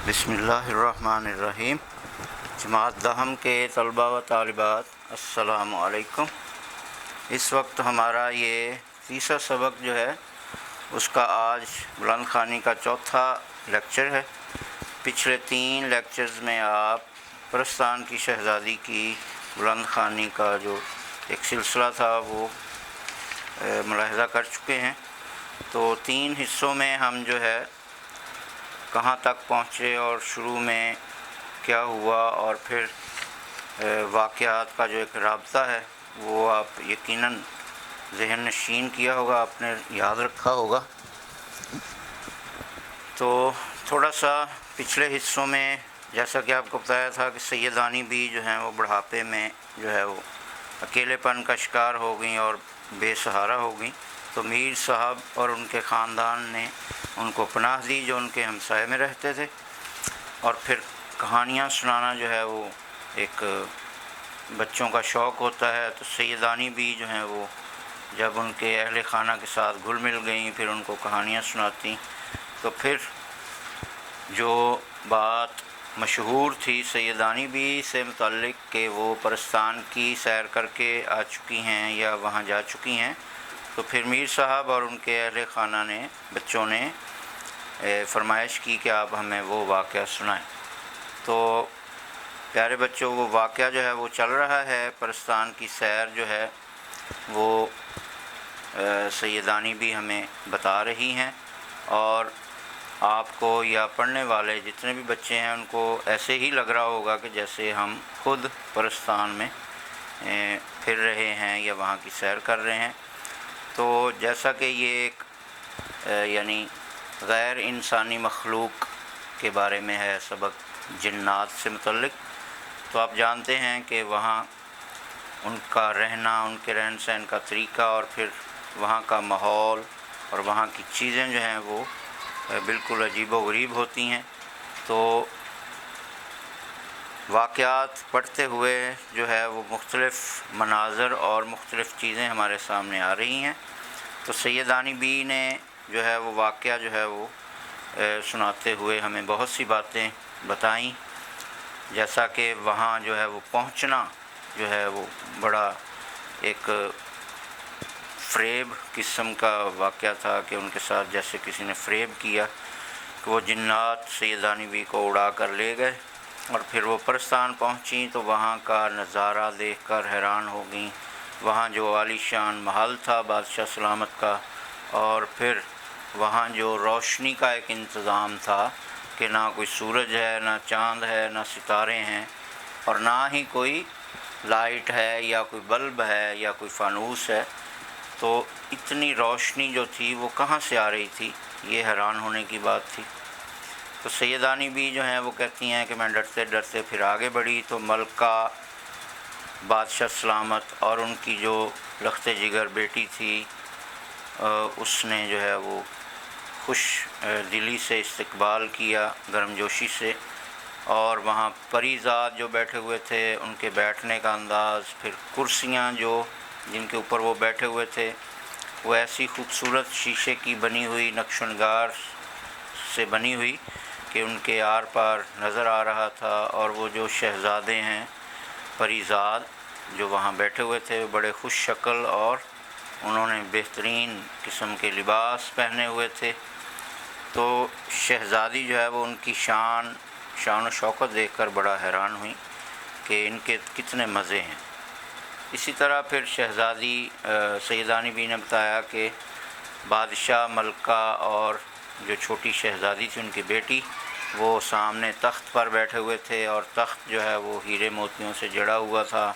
بسم اللہ الرحمن الرحیم۔ جماعت دہم کے طلباء و طالبات السلام علیکم۔ اس وقت ہمارا یہ تیسرا سبق جو ہے اس کا آج بلند خوانی کا چوتھا لیکچر ہے۔ پچھلے 3 لیکچرز میں آپ پرستان کی شہزادی کی بلند خوانی کا جو ایک سلسلہ تھا وہ ملاحظہ کر چکے ہیں۔ تو 3 حصوں میں ہم جو ہے کہاں تک پہنچے اور شروع میں کیا ہوا اور پھر واقعات کا جو ایک رابطہ ہے وہ آپ یقیناً ذہن نشین کیا ہوگا، آپ نے یاد رکھا ہوگا۔ تو تھوڑا سا پچھلے حصوں میں جیسا کہ آپ کو بتایا تھا کہ سیدانی بھی جو ہیں وہ بڑھاپے میں جو ہے وہ اکیلے پن کا شکار ہو گئیں اور بے سہارا ہو گئیں، تو میر صاحب اور ان کے خاندان نے ان کو پناہ دی جو ان کے ہمسائے میں رہتے تھے، اور پھر کہانیاں سنانا جو ہے وہ ایک بچوں کا شوق ہوتا ہے۔ تو سیدانی بھی جو ہیں وہ جب ان کے اہل خانہ کے ساتھ گھل مل گئیں پھر ان کو کہانیاں سناتیں، تو پھر جو بات مشہور تھی سیدانی بھی سے متعلق کہ وہ پرستان کی سیر کر کے آ چکی ہیں یا وہاں جا چکی ہیں، تو پھر میر صاحب اور ان کے اہل خانہ نے بچوں نے فرمائش کی کہ آپ ہمیں وہ واقعہ سنائیں۔ تو پیارے بچوں، وہ واقعہ جو ہے وہ چل رہا ہے، پرستان کی سیر جو ہے وہ سیدانی بھی ہمیں بتا رہی ہیں، اور آپ کو یا پڑھنے والے جتنے بھی بچے ہیں ان کو ایسے ہی لگ رہا ہوگا کہ جیسے ہم خود پرستان میں پھر رہے ہیں یا وہاں کی سیر کر رہے ہیں۔ تو جیسا کہ یہ ایک یعنی غیر انسانی مخلوق کے بارے میں ہے سبق جنات سے متعلق، تو آپ جانتے ہیں کہ وہاں ان کا رہنا، ان کے رہن سہن کا طریقہ اور پھر وہاں کا ماحول اور وہاں کی چیزیں جو ہیں وہ بالکل عجیب و غریب ہوتی ہیں۔ تو واقعات پڑھتے ہوئے جو ہے وہ مختلف مناظر اور مختلف چیزیں ہمارے سامنے آ رہی ہیں۔ تو سیدانی بی نے جو ہے وہ واقعہ جو ہے وہ سناتے ہوئے ہمیں بہت سی باتیں بتائیں، جیسا کہ وہاں جو ہے وہ پہنچنا جو ہے وہ بڑا ایک فریب قسم کا واقعہ تھا کہ ان کے ساتھ جیسے کسی نے فریب کیا کہ وہ جنات سیدانی بی کو اڑا کر لے گئے، اور پھر وہ پرستان پہنچیں تو وہاں کا نظارہ دیکھ کر حیران ہو گئیں۔ وہاں جو عالی شان محل تھا بادشاہ سلامت کا، اور پھر وہاں جو روشنی کا ایک انتظام تھا کہ نہ کوئی سورج ہے، نہ چاند ہے، نہ ستارے ہیں، اور نہ ہی کوئی لائٹ ہے یا کوئی بلب ہے یا کوئی فانوس ہے، تو اتنی روشنی جو تھی وہ کہاں سے آ رہی تھی، یہ حیران ہونے کی بات تھی۔ تو سیدانی بھی جو ہیں وہ کہتی ہیں کہ میں ڈرتے ڈرتے پھر آگے بڑھی، تو ملکہ بادشاہ سلامت اور ان کی جو لخت جگر بیٹی تھی اس نے جو ہے وہ خوش دلی سے استقبال کیا، گرم جوشی سے، اور وہاں پری زاد جو بیٹھے ہوئے تھے ان کے بیٹھنے کا انداز، پھر کرسیاں جو جن کے اوپر وہ بیٹھے ہوئے تھے وہ ایسی خوبصورت شیشے کی بنی ہوئی نقش و نگار سے بنی ہوئی کہ ان کے آر پار نظر آ رہا تھا، اور وہ جو شہزادے ہیں پری زاد جو وہاں بیٹھے ہوئے تھے بڑے خوش شکل اور انہوں نے بہترین قسم کے لباس پہنے ہوئے تھے۔ تو شہزادی جو ہے وہ ان کی شان و شوکت دیکھ کر بڑا حیران ہوئی کہ ان کے کتنے مزے ہیں۔ اسی طرح پھر شہزادی سیدانی بی نے بتایا کہ بادشاہ، ملکہ اور جو چھوٹی شہزادی تھی ان کی بیٹی وہ سامنے تخت پر بیٹھے ہوئے تھے، اور تخت جو ہے وہ ہیرے موتیوں سے جڑا ہوا تھا۔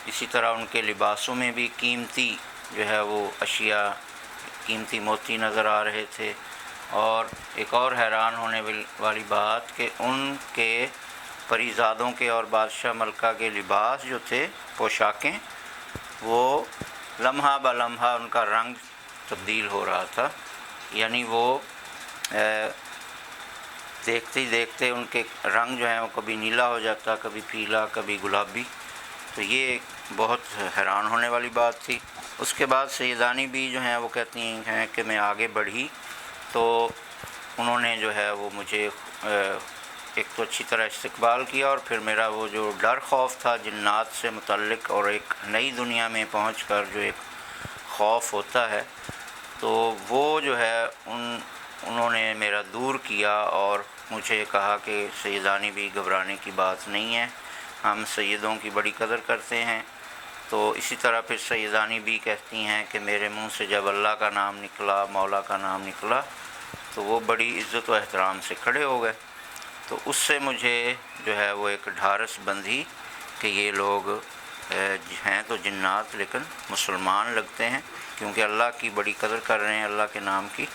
اسی طرح ان کے لباسوں میں بھی قیمتی جو ہے وہ اشیاء، قیمتی موتی نظر آ رہے تھے۔ اور ایک اور حیران ہونے والی بات کہ ان کے پری زادوں کے اور بادشاہ ملکہ کے لباس جو تھے، پوشاکیں، وہ لمحہ بہ لمحہ ان کا رنگ تبدیل ہو رہا تھا، یعنی وہ دیکھتے ہی دیکھتے ان کے رنگ جو ہیں وہ کبھی نیلا ہو جاتا، کبھی پیلا، کبھی گلابی۔ تو یہ ایک بہت حیران ہونے والی بات تھی۔ اس کے بعد سیدانی بھی جو ہیں وہ کہتی ہیں کہ میں آگے بڑھی تو انہوں نے جو ہے وہ مجھے ایک تو اچھی طرح استقبال کیا، اور پھر میرا وہ جو ڈر خوف تھا جنات سے متعلق، اور ایک نئی دنیا میں پہنچ کر جو ایک خوف ہوتا ہے، تو وہ جو ہے انہوں نے میرا دور کیا، اور مجھے کہا کہ سیدانی بھی گھبرانے کی بات نہیں ہے، ہم سیدوں کی بڑی قدر کرتے ہیں۔ تو اسی طرح پھر سیدانی بھی کہتی ہیں کہ میرے منہ سے جب اللہ کا نام نکلا، مولا کا نام نکلا، تو وہ بڑی عزت و احترام سے کھڑے ہو گئے۔ تو اس سے مجھے جو ہے وہ ایک ڈھارس بندھی کہ یہ لوگ ہیں تو جنات لیکن مسلمان لگتے ہیں، کیونکہ اللہ کی بڑی قدر کر رہے ہیں، اللہ کے نام کی۔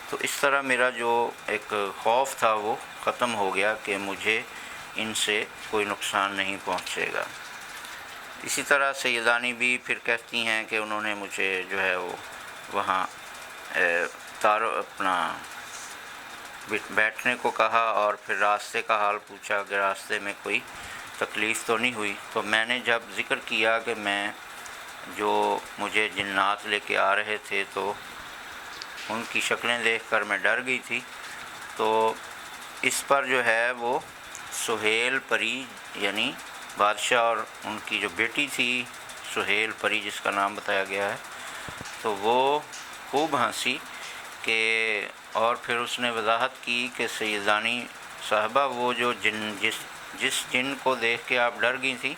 تو اس طرح میرا جو ایک خوف تھا وہ ختم ہو گیا کہ مجھے ان سے کوئی نقصان نہیں پہنچے گا۔ اسی طرح سیدانی بھی پھر کہتی ہیں کہ انہوں نے مجھے جو ہے وہ وہاں اپنا بیٹھنے کو کہا، اور پھر راستے کا حال پوچھا کہ راستے میں کوئی تکلیف تو نہیں ہوئی۔ تو میں نے جب ذکر کیا کہ میں جو مجھے جنات لے کے آ رہے تھے تو ان کی شکلیں دیکھ کر میں ڈر گئی تھی، تو اس پر جو ہے وہ سہیل پری یعنی بادشاہ اور ان کی جو بیٹی تھی سہیل پری جس کا نام بتایا گیا ہے، تو وہ خوب ہنسی کہ، اور پھر اس نے وضاحت کی کہ سیدانی صاحبہ وہ جو جس جن کو دیکھ کے آپ ڈر گئی تھی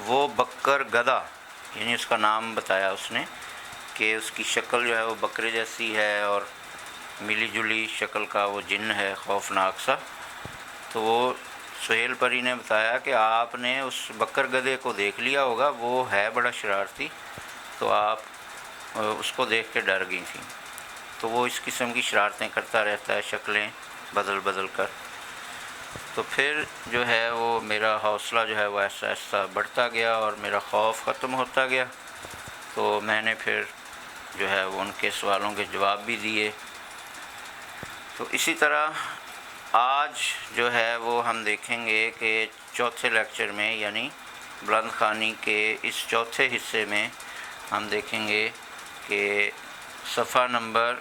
وہ بکر گدا، یعنی اس کا نام بتایا اس نے کہ اس کی شکل جو ہے وہ بکرے جیسی ہے، اور ملی جلی شکل کا وہ جن ہے خوفناک سا۔ تو وہ سہیل پری نے بتایا کہ آپ نے اس بکر گدے کو دیکھ لیا ہوگا، وہ ہے بڑا شرارتی، تو آپ اس کو دیکھ کے ڈر گئی تھیں۔ تو وہ اس قسم کی شرارتیں کرتا رہتا ہے، شکلیں بدل بدل کر۔ تو پھر جو ہے وہ میرا حوصلہ جو ہے وہ ایسا ایسا بڑھتا گیا، اور میرا خوف ختم ہوتا گیا۔ تو میں نے پھر جو ہے وہ ان کے سوالوں کے جواب بھی دیے۔ تو اسی طرح آج جو ہے وہ ہم دیکھیں گے کہ چوتھے لیکچر میں، یعنی بلند خوانی کے اس چوتھے حصے میں ہم دیکھیں گے کہ صفحہ نمبر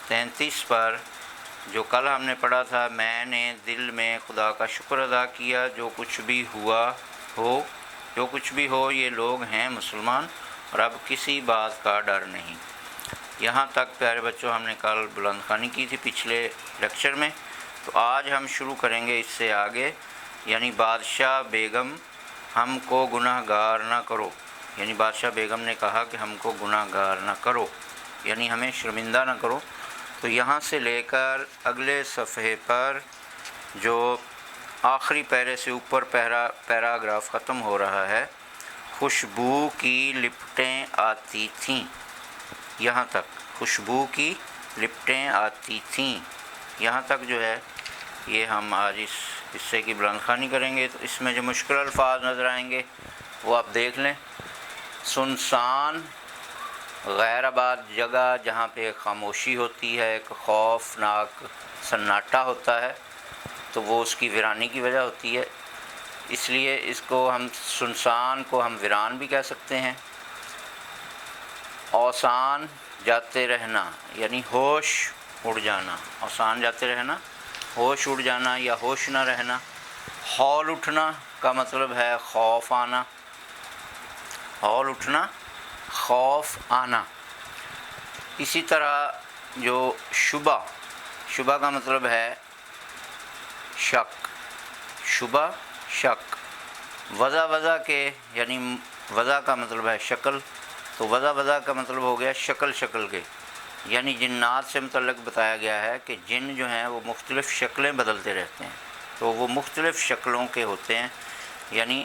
33 پر جو کل ہم نے پڑھا تھا، میں نے دل میں خدا کا شکر ادا کیا، جو کچھ بھی ہو یہ لوگ ہیں مسلمان، اور اب کسی بات کا ڈر نہیں۔ یہاں تک پیارے بچوں ہم نے کل بلند خوانی کی تھی پچھلے لیکچر میں۔ تو آج ہم شروع کریں گے اس سے آگے، یعنی بادشاہ بیگم ہم کو گناہ گار نہ کرو، یعنی بادشاہ بیگم نے کہا کہ ہم کو گناہ گار نہ کرو، یعنی ہمیں شرمندہ نہ کرو۔ تو یہاں سے لے کر اگلے صفحے پر جو آخری پیرے سے اوپر پیراگراف ختم ہو رہا ہے، خوشبو کی لپٹیں آتی تھیں، یہاں تک خوشبو کی لپٹیں آتی تھیں، یہاں تک جو ہے یہ ہم آج اس حصے کی بلند خوانی کریں گے۔ تو اس میں جو مشکل الفاظ نظر آئیں گے وہ آپ دیکھ لیں۔ سنسان غیر آباد جگہ جہاں پہ خاموشی ہوتی ہے، ایک خوفناک سناٹا ہوتا ہے، تو وہ اس کی ویرانی کی وجہ ہوتی ہے، اس لیے اس کو ہم سنسان کو ہم ویران بھی کہہ سکتے ہیں۔ اوسان جاتے رہنا یعنی ہوش اڑ جانا، اوسان جاتے رہنا، ہوش اڑ جانا یا ہوش نہ رہنا۔ ہول اٹھنا کا مطلب ہے خوف آنا، ہول اٹھنا خوف آنا۔ اسی طرح جو شبہ کا مطلب ہے شک، شبہ شک۔ وضع کے یعنی وضع کا مطلب ہے شکل، تو وضع کا مطلب ہو گیا شکل کے، یعنی جنات سے متعلق بتایا گیا ہے کہ جن جو ہیں وہ مختلف شکلیں بدلتے رہتے ہیں، تو وہ مختلف شکلوں کے ہوتے ہیں، یعنی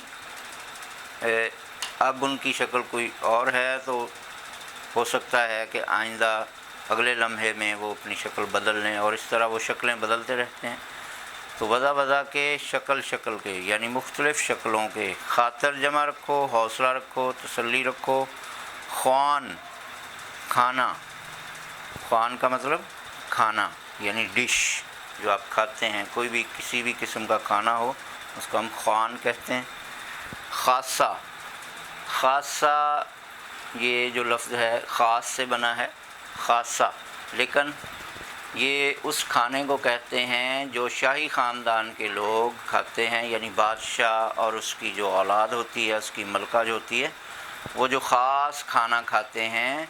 اب ان کی شکل کوئی اور ہے تو ہو سکتا ہے کہ آئندہ اگلے لمحے میں وہ اپنی شکل بدل لیں، اور اس طرح وہ شکلیں بدلتے رہتے ہیں۔ تو وضع کے شکل کے یعنی مختلف شکلوں کے۔ خاطر جمع رکھو، حوصلہ رکھو، تسلی رکھو۔ خوان کھانا، خوان کا مطلب کھانا یعنی ڈش جو آپ کھاتے ہیں، کوئی بھی کسی بھی قسم کا کھانا ہو اس کو ہم خوان کہتے ہیں۔ خاصہ یہ جو لفظ ہے خاص سے بنا ہے، خاصہ، لیکن یہ اس کھانے کو کہتے ہیں جو شاہی خاندان کے لوگ کھاتے ہیں، یعنی بادشاہ اور اس کی جو اولاد ہوتی ہے، اس کی ملکہ جو ہوتی ہے، وہ جو خاص کھانا کھاتے ہیں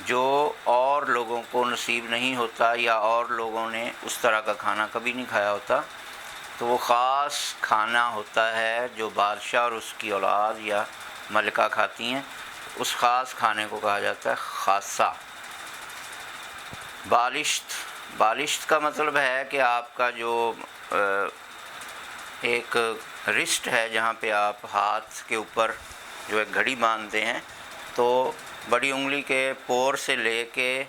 جو اور لوگوں کو نصیب نہیں ہوتا یا اور لوگوں نے اس طرح کا کھانا کبھی نہیں کھایا ہوتا، تو وہ خاص کھانا ہوتا ہے جو بادشاہ اور اس کی اولاد یا ملکہ کھاتی ہیں، اس خاص کھانے کو کہا جاتا ہے خاصہ۔ بالشت، بالشت کا مطلب ہے کہ آپ کا جو ایک رسٹ ہے جہاں پہ آپ ہاتھ کے اوپر جو ایک گھڑی باندھتے ہیں، تو بڑی انگلی کے پور سے لے کے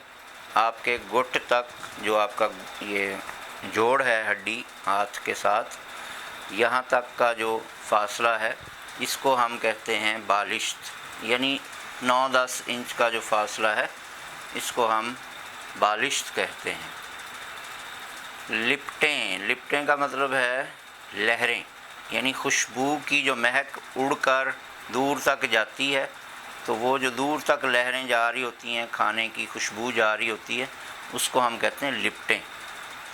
آپ کے گٹ تک جو آپ کا یہ جوڑ ہے ہڈی ہاتھ کے ساتھ، یہاں تک کا جو فاصلہ ہے اس کو ہم کہتے ہیں بالشت، یعنی 9-10 انچ کا جو فاصلہ ہے اس کو ہم بالشت کہتے ہیں۔ لپٹیں، لپٹیں کا مطلب ہے لہریں، یعنی خوشبو کی جو مہک اڑ کر دور تک جاتی ہے، تو وہ جو دور تک لہریں جا رہی ہوتی ہیں، کھانے کی خوشبو جا رہی ہوتی ہے، اس کو ہم کہتے ہیں لپٹیں۔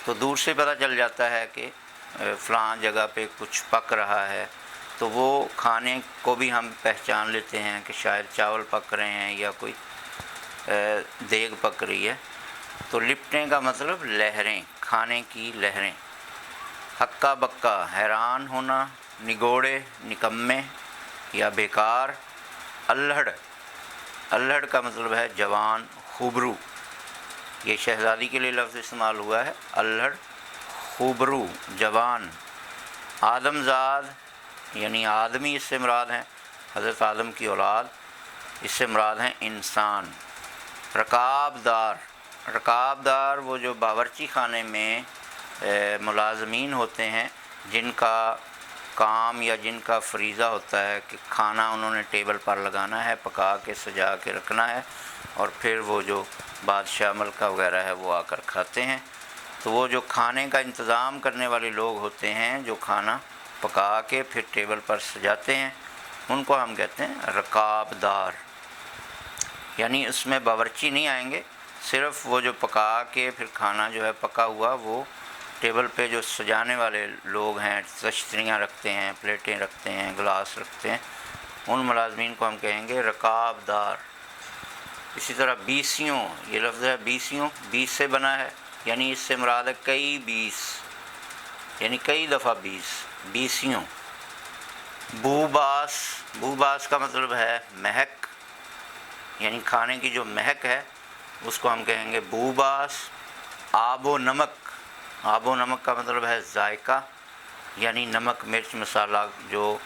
تو دور سے پتہ چل جاتا ہے کہ فلاں جگہ پہ کچھ پک رہا ہے، تو وہ کھانے کو بھی ہم پہچان لیتے ہیں کہ شاید چاول پک رہے ہیں یا کوئی دیگ پک رہی ہے۔ تو لپٹیں کا مطلب لہریں، کھانے کی لہریں۔ ہکا بکا، حیران ہونا، نگوڑے، نکمے یا بیکار۔ الہڑ، الہڑ کا مطلب ہے جوان، خوبرو، یہ شہزادی کے لیے لفظ استعمال ہوا ہے، الہڑ، خوبرو، جوان۔ آدم زاد، یعنی آدمی اس سے مراد ہیں، حضرت آدم کی اولاد، اس سے مراد ہیں انسان۔ رکاب دار، رکاب دار وہ جو باورچی خانے میں ملازمین ہوتے ہیں جن کا کام یا جن کا فریضہ ہوتا ہے کہ کھانا انہوں نے ٹیبل پر لگانا ہے، پکا کے سجا کے رکھنا ہے، اور پھر وہ جو بادشاہ ملکہ وغیرہ ہے وہ آ کر کھاتے ہیں۔ تو وہ جو کھانے کا انتظام کرنے والے لوگ ہوتے ہیں جو کھانا پکا کے پھر ٹیبل پر سجاتے ہیں، ان کو ہم کہتے ہیں رکاب دار۔ یعنی اس میں باورچی نہیں آئیں گے، صرف وہ جو پکا کے پھر کھانا جو ہے پکا ہوا وہ ٹیبل پہ جو سجانے والے لوگ ہیں، تشتریاں رکھتے ہیں، پلیٹیں رکھتے ہیں، گلاس رکھتے ہیں، ان ملازمین کو ہم کہیں گے رکاب دار۔ اسی طرح بیسیوں، یہ لفظ ہے بیسیوں، 20 سے بنا ہے، یعنی اس سے مراد ہے کئی 20، یعنی کئی دفعہ 20، بیسیوں۔ بوباس، بوباس کا مطلب ہے مہک، یعنی کھانے کی جو مہک ہے اس کو ہم کہیں گے بوباس۔ آب و نمک، آب و نمک کا مطلب ہے ذائقہ، یعنی نمک مرچ مسالہ جو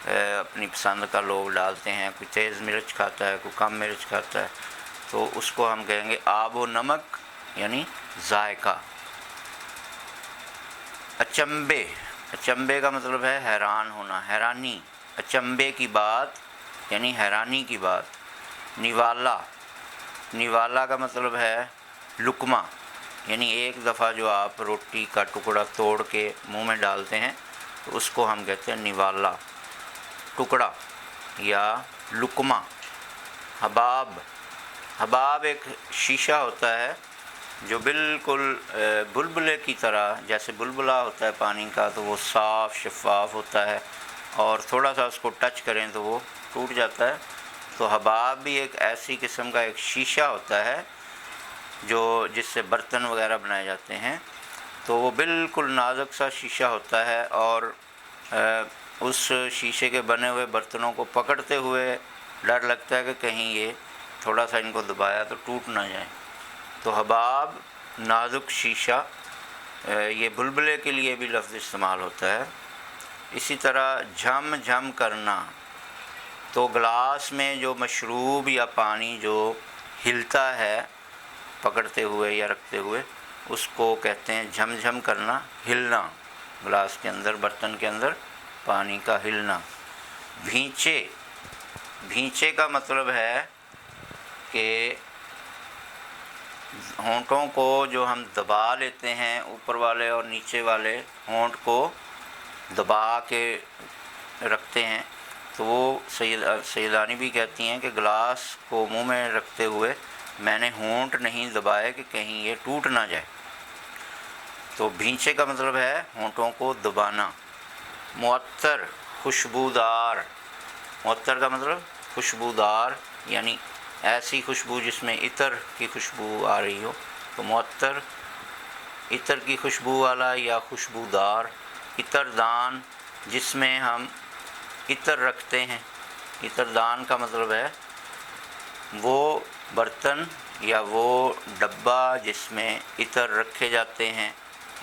اپنی پسند کا لوگ ڈالتے ہیں، کوئی تیز مرچ کھاتا ہے، کوئی کم مرچ کھاتا ہے، تو اس کو ہم کہیں گے آب و نمک، یعنی ذائقہ۔ اچنبے، اچنبے کا مطلب ہے حیران ہونا، حیرانی، اچنبے کی بات یعنی حیرانی کی بات۔ نوالا، نوالا کا مطلب ہے لقمہ، یعنی ایک دفعہ جو آپ روٹی کا ٹکڑا توڑ کے منہ میں ڈالتے ہیں تو اس کو ہم کہتے ہیں نوالا، ٹکڑا یا لقمہ۔ حباب، حباب ایک شیشہ ہوتا ہے جو بالکل بلبلے کی طرح، جیسے بلبلا ہوتا ہے پانی کا تو وہ صاف شفاف ہوتا ہے، اور تھوڑا سا اس کو ٹچ کریں تو وہ ٹوٹ جاتا ہے۔ تو حباب بھی ایک ایسی قسم کا ایک شیشہ ہوتا ہے جو جس سے برتن وغیرہ بنائے جاتے ہیں، تو وہ بالکل نازک سا شیشہ ہوتا ہے، اور اس شیشے کے بنے ہوئے برتنوں کو پکڑتے ہوئے ڈر لگتا ہے کہ کہیں یہ تھوڑا سا ان کو دبایا تو ٹوٹ نہ جائیں۔ تو حباب، نازک شیشہ، یہ بلبلے کے لیے بھی لفظ استعمال ہوتا ہے۔ اسی طرح جھم جھم کرنا، تو گلاس میں جو مشروب یا پانی جو ہلتا ہے پکڑتے ہوئے یا رکھتے ہوئے، اس کو کہتے ہیں جھم جھم کرنا، ہلنا، گلاس کے اندر، برتن کے اندر پانی کا ہلنا۔ بھینچے، بھینچے کا مطلب ہے کہ ہونٹوں کو جو ہم دبا لیتے ہیں، اوپر والے اور نیچے والے ہونٹ کو دبا کے رکھتے ہیں، تو وہ سیدانی بھی کہتی ہیں کہ گلاس کو منہ میں رکھتے ہوئے میں نے ہونٹ نہیں دبائے کہ کہیں یہ ٹوٹ نہ جائے۔ تو بھینچے کا مطلب ہے ہونٹوں کو دبانا. معطر خوشبودار، معطر کا مطلب خوشبودار، یعنی ایسی خوشبو جس میں عطر کی خوشبو آ رہی ہو. تو معطر عطر کی خوشبو والا یا خوشبودار. عطر دان جس میں ہم عطر رکھتے ہیں. عطر دان کا مطلب ہے وہ برتن یا وہ ڈبہ جس میں عطر رکھے جاتے ہیں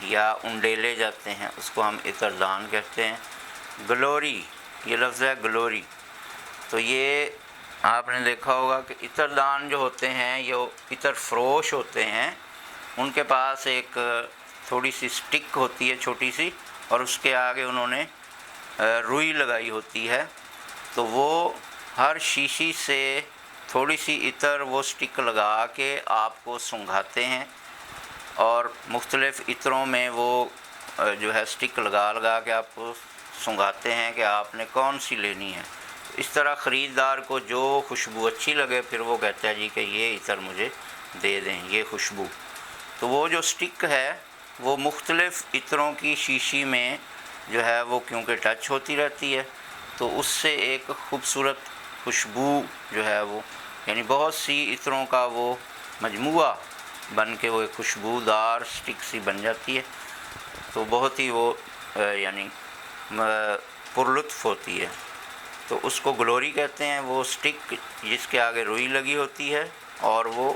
یا انڈیلے جاتے ہیں، اس کو ہم عطر دان کہتے ہیں. گلوری، یہ لفظ ہے گلوری. تو یہ آپ نے دیکھا ہوگا کہ عطر دان جو ہوتے ہیں یہ عطر فروش ہوتے ہیں، ان کے پاس ایک تھوڑی سی سٹک ہوتی ہے چھوٹی سی، اور اس کے آگے انہوں نے روئی لگائی ہوتی ہے. تو وہ ہر شیشی سے تھوڑی سی عطر وہ سٹک لگا کے آپ کو سنگھاتے ہیں، اور مختلف عطروں میں وہ جو ہے سٹک لگا لگا کے آپ کو سنگھاتے ہیں کہ آپ نے کون سی لینی ہے. اس طرح خریدار کو جو خوشبو اچھی لگے پھر وہ کہتا ہے جی کہ یہ عطر مجھے دے دیں، یہ خوشبو. تو وہ جو سٹک ہے وہ مختلف عطروں کی شیشی میں جو ہے وہ کیونکہ ٹچ ہوتی رہتی ہے، تو اس سے ایک خوبصورت خوشبو جو ہے وہ، یعنی بہت سی عطروں کا وہ مجموعہ بن کے وہ ایک خوشبودار سٹک سی بن جاتی ہے. تو بہت ہی وہ یعنی پرلطف ہوتی ہے. تو اس کو گلوری کہتے ہیں. وہ سٹک جس کے آگے روئی لگی ہوتی ہے اور وہ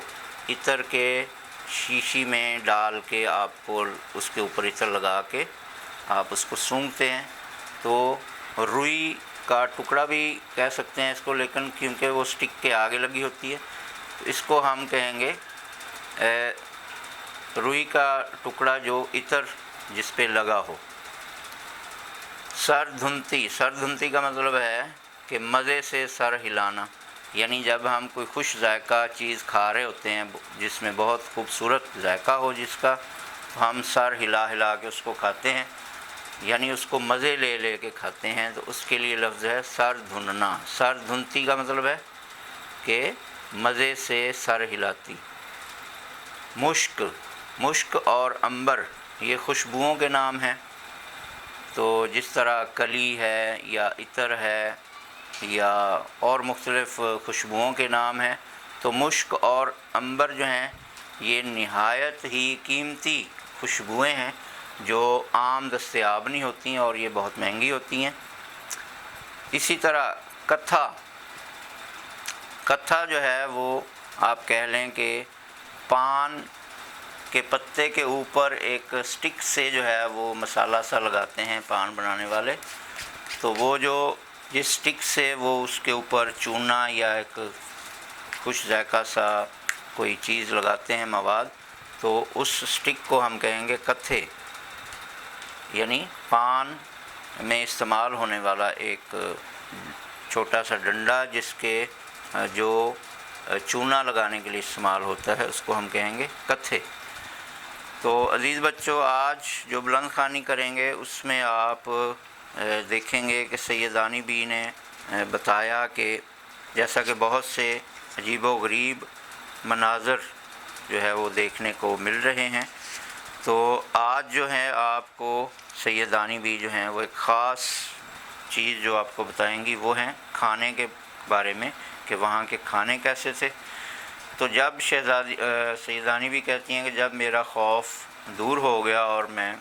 عطر کے شیشی میں ڈال کے آپ کو اس کے اوپر عطر لگا کے آپ اس کو سونگھتے ہیں. تو روئی کا ٹکڑا بھی کہہ سکتے ہیں اس کو، لیکن کیونکہ وہ سٹک کے آگے لگی ہوتی ہے تو اس کو ہم کہیں گے روئی کا ٹکڑا جو عطر جس پہ لگا ہو. سر دھنتی، سر دھنتی کا مطلب ہے کہ مزے سے سر ہلانا، یعنی جب ہم کوئی خوش ذائقہ چیز کھا رہے ہوتے ہیں جس میں بہت خوبصورت ذائقہ ہو جس کا، ہم سر ہلا ہلا کے اس کو کھاتے ہیں، یعنی اس کو مزے لے لے کے کھاتے ہیں. تو اس کے لیے لفظ ہے سر دھننا. سر دھنتی کا مطلب ہے کہ مزے سے سر ہلاتی. مشک، مشک اور عنبر یہ خوشبوؤں کے نام ہیں. تو جس طرح کلی ہے یا عطر ہے یا اور مختلف خوشبوؤں کے نام ہیں، تو مشک اور عنبر جو ہیں یہ نہایت ہی قیمتی خوشبوئیں ہیں جو عام دستیاب نہیں ہوتی ہیں اور یہ بہت مہنگی ہوتی ہیں. اسی طرح کتھا، کتھا جو ہے وہ آپ کہہ لیں کہ پان کے پتے کے اوپر ایک سٹک سے جو ہے وہ مسالہ سا لگاتے ہیں پان بنانے والے. تو وہ جو جس سٹک سے وہ اس کے اوپر چونا یا ایک خوش ذائقہ سا کوئی چیز لگاتے ہیں مواد، تو اس سٹک کو ہم کہیں گے کتھے، یعنی پان میں استعمال ہونے والا ایک چھوٹا سا ڈنڈا جس کے جو چونا لگانے کے لیے استعمال ہوتا ہے اس کو ہم کہیں گے کتھے. تو عزیز بچوں، آج جو بلند خوانی کریں گے اس میں آپ دیکھیں گے کہ سیدانی بی نے بتایا کہ جیسا کہ بہت سے عجیب و غریب مناظر جو ہے وہ دیکھنے کو مل رہے ہیں، تو آج جو ہے آپ کو سیدانی بی جو ہیں وہ ایک خاص چیز جو آپ کو بتائیں گی وہ ہیں کھانے کے بارے میں، کہ وہاں کے کھانے کیسے تھے. تو جب سیدانی بھی کہتی ہیں کہ جب میرا خوف دور ہو گیا اور میں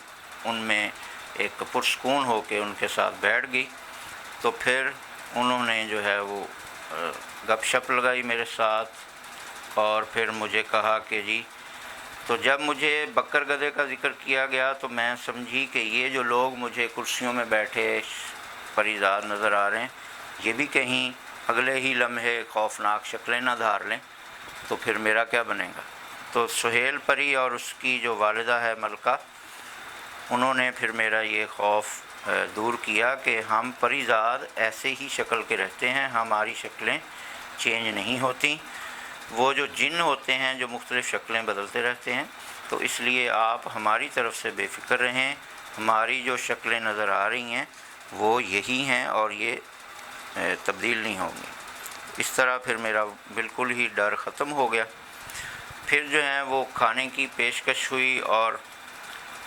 ان میں ایک پرسکون ہو کے ان کے ساتھ بیٹھ گئی، تو پھر انہوں نے جو ہے وہ گپ شپ لگائی میرے ساتھ، اور پھر مجھے کہا کہ جی، تو جب مجھے بکر گدھے کا ذکر کیا گیا تو میں سمجھی کہ یہ جو لوگ مجھے کرسیوں میں بیٹھے پریزاد نظر آ رہے ہیں یہ بھی کہیں اگلے ہی لمحے خوفناک شکلیں نہ دھار لیں، تو پھر میرا کیا بنے گا. تو سہیل پری اور اس کی جو والدہ ہے ملکہ، انہوں نے پھر میرا یہ خوف دور کیا کہ ہم پریزاد ایسے ہی شکل کے رہتے ہیں، ہماری شکلیں چینج نہیں ہوتی. وہ جو جن ہوتے ہیں جو مختلف شکلیں بدلتے رہتے ہیں، تو اس لیے آپ ہماری طرف سے بے فکر رہیں، ہماری جو شکلیں نظر آ رہی ہیں وہ یہی ہیں اور یہ تبدیل نہیں ہوں گی. اس طرح پھر میرا بالکل ہی ڈر ختم ہو گیا. پھر جو ہے وہ کھانے کی پیشکش ہوئی اور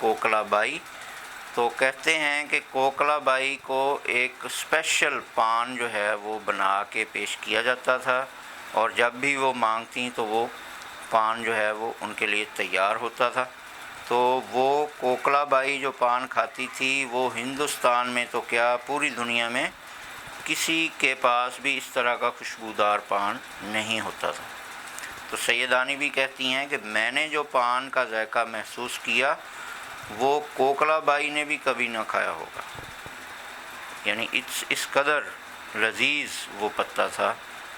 کوکلا بائی. تو کہتے ہیں کہ کوکلا بائی کو ایک اسپیشل پان جو ہے وہ بنا کے پیش کیا جاتا تھا، اور جب بھی وہ مانگتیں تو وہ پان جو ہے وہ ان کے لیے تیار ہوتا تھا. تو وہ کوکلا بائی جو پان کھاتی تھی وہ ہندوستان میں تو کیا پوری دنیا میں کسی کے پاس بھی اس طرح کا خوشبودار پان نہیں ہوتا تھا. تو سیدانی بھی کہتی ہیں کہ میں نے جو پان کا ذائقہ محسوس کیا وہ کوکلا بائی نے بھی کبھی نہ کھایا ہوگا. یعنی اس قدر لذیذ وہ پتا تھا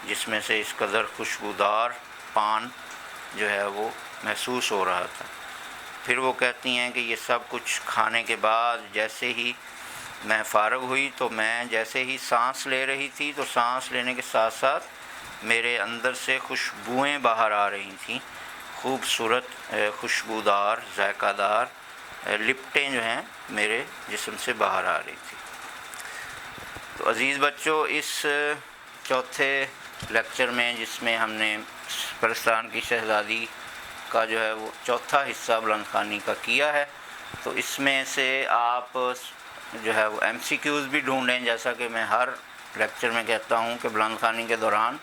جس میں سے اس قدر خوشبودار پان جو ہے وہ محسوس ہو رہا تھا. پھر وہ کہتی ہیں کہ یہ سب کچھ کھانے کے بعد جیسے ہی میں فارغ ہوئی تو میں جیسے ہی سانس لے رہی تھی تو سانس لینے کے ساتھ ساتھ میرے اندر سے خوشبوئیں باہر آ رہی تھیں، خوبصورت خوشبودار ذائقہ دار لپٹیں جو ہیں میرے جسم سے باہر آ رہی تھی. تو عزیز بچوں، اس چوتھے لیکچر میں جس میں ہم نے پرستان کی شہزادی کا جو ہے وہ چوتھا حصہ بلند خوانی کا کیا ہے، تو اس میں سے آپ جو ہے وہ ایم سی کیوز بھی ڈھونڈیں. جیسا کہ میں ہر لیکچر میں کہتا ہوں کہ بلند خوانی کے دوران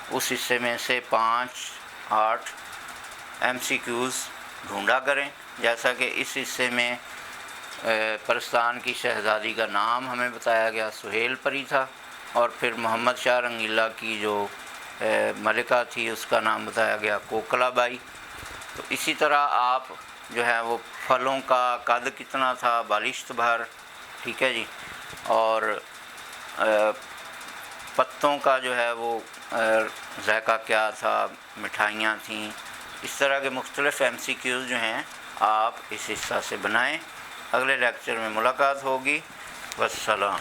اس حصے میں سے 5-8 ایم سی کیوز ڈھونڈا کریں. جیسا کہ اس حصے میں پرستان کی شہزادی کا نام ہمیں بتایا گیا سہیل پری تھا، اور پھر محمد شاہ رنگیلا کی جو ملکہ تھی اس کا نام بتایا گیا کوکلا بائی. تو اسی طرح آپ جو ہے وہ پھلوں کا قد کتنا تھا، بالشت بھر، ٹھیک ہے جی، اور پتوں کا جو ہے وہ ذائقہ کیا تھا، مٹھائیاں تھیں. اس طرح کے مختلف ایم سی کیوز جو ہیں آپ اس حصہ سے بنائیں. اگلے لیکچر میں ملاقات ہوگی. والسلام.